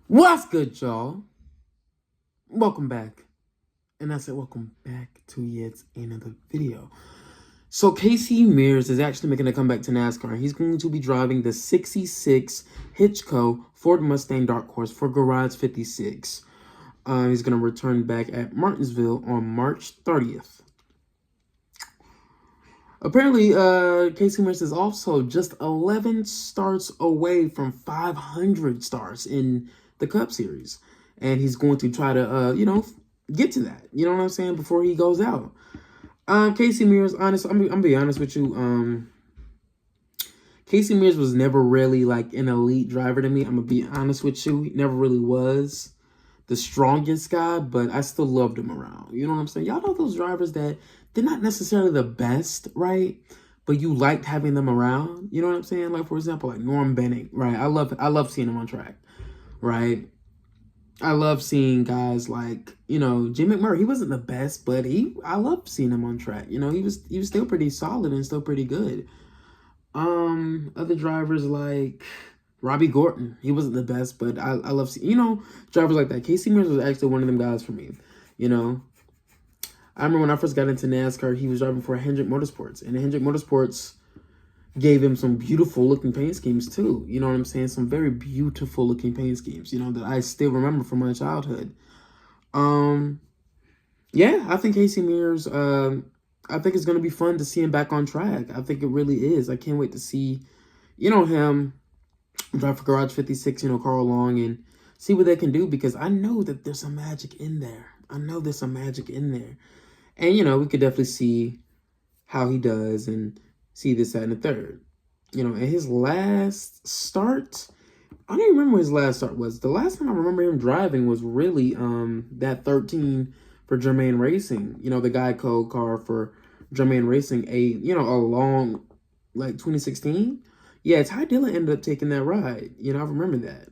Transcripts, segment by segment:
What's good, y'all? Welcome back. And I said welcome back to yet another video. So Casey Mears is actually making a comeback to NASCAR. He's going to be driving the 66 Hitchco Ford Mustang Dark Horse for Garage 56. He's going to return back at Martinsville on March 30th. Apparently, Casey Mears is also just 11 starts away from 500 starts in the Cup Series. And he's going to try to, get to that. You know what I'm saying? Before he goes out. Casey Mears, I'm going to be honest with you. Casey Mears was never really like an elite driver to me. I'm going to be honest with you. He never really was the strongest guy, but I still loved him around. You know what I'm saying? Y'all know those drivers that they're not necessarily the best, right? But you liked having them around. You know what I'm saying? Like, for example, like Norm Benning, right? I love seeing him on track, right? I love seeing guys like, Jim McMurray. He wasn't the best, but I loved seeing him on track. He was still pretty solid and still pretty good. Other drivers like Robbie Gordon. He wasn't the best, but I love seeing, drivers like that. Casey Mears was actually one of them guys for me. I remember when I first got into NASCAR, he was driving for Hendrick Motorsports, and Hendrick Motorsports gave him some beautiful looking paint schemes too. You know what I'm saying? Some very beautiful looking paint schemes, that I still remember from my childhood. Yeah, I think Casey Mears, I think it's going to be fun to see him back on track. I think it really is. I can't wait to see, him drive for Garage 56, Carl Long, and see what they can do, because I know that there's some magic in there. And, we could definitely see how he does and see this, that, and the third. And his last start, I don't even remember what his last start was. The last time I remember him driving was really that 13 for Germain Racing. The Geico car for Germain Racing, a long, like 2016. Yeah, Ty Dillon ended up taking that ride. I remember that.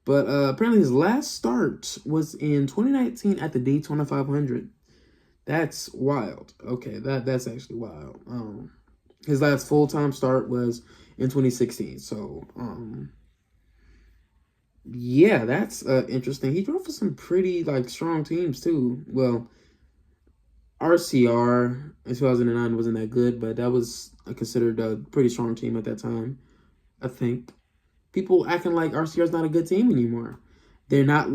But apparently his last start was in 2019 at the Daytona 500. That's wild. Okay, that's actually wild. His last full-time start was in 2016. So, yeah, that's interesting. He drove for some pretty, strong teams, too. Well, RCR in 2009 wasn't that good, but that was considered a pretty strong team at that time, I think. People acting like RCR is not a good team anymore. They're not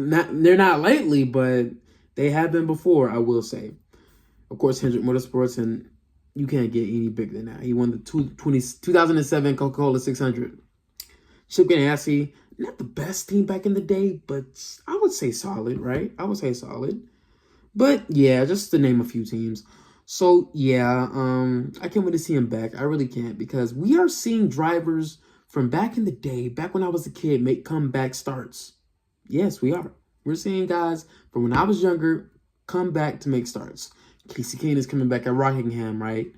lately, but they have been before, I will say. Of course, Hendrick Motorsports, and you can't get any bigger than that. He won the 2007 Coca-Cola 600. Chip Ganassi, not the best team back in the day, but I would say solid, right? I would say solid. But yeah, just to name a few teams. So yeah, I can't wait to see him back. I really can't, because we are seeing drivers from back in the day, back when I was a kid, make comeback starts. Yes, we are. We're seeing guys from when I was younger come back to make starts. Casey Kane is coming back at Rockingham, right?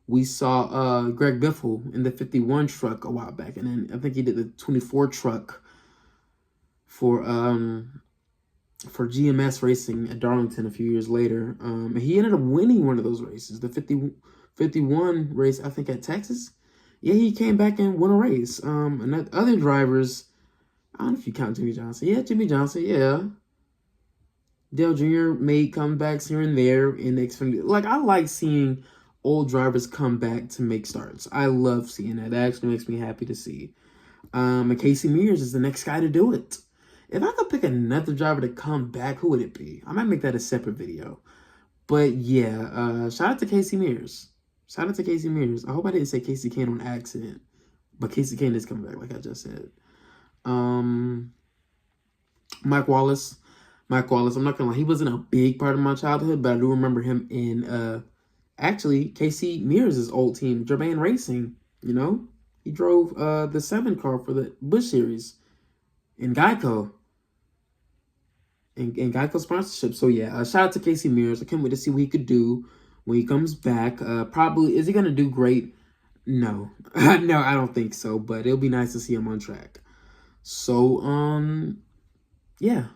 We saw Greg Biffle in the 51 truck a while back, and then I think he did the 24 truck for GMS Racing at Darlington a few years later. And he ended up winning one of those races, the 51 race, I think, at Texas. Yeah, he came back and won a race. And other drivers, I don't know if you count Jimmy Johnson. Yeah, Jimmy Johnson, yeah. Dale Jr. made comebacks here and there in the Xfinity. I like seeing old drivers come back to make starts. I love seeing that. That actually makes me happy to see. And Casey Mears is the next guy to do it. If I could pick another driver to come back, who would it be? I might make that a separate video. But yeah, shout out to Casey Mears. Shout out to Casey Mears. I hope I didn't say Casey Kane on accident. But Casey Kane is coming back, like I just said. Mike Wallace. I'm not gonna lie, he wasn't a big part of my childhood, but I do remember him in actually Casey Mears' old team, Germain Racing. He drove the 7 car for the Busch Series in Geico. In Geico sponsorship. So yeah, shout out to Casey Mears. I can't wait to see what he could do when he comes back. Probably, is he gonna do great? No. No, I don't think so, but it'll be nice to see him on track. So, yeah.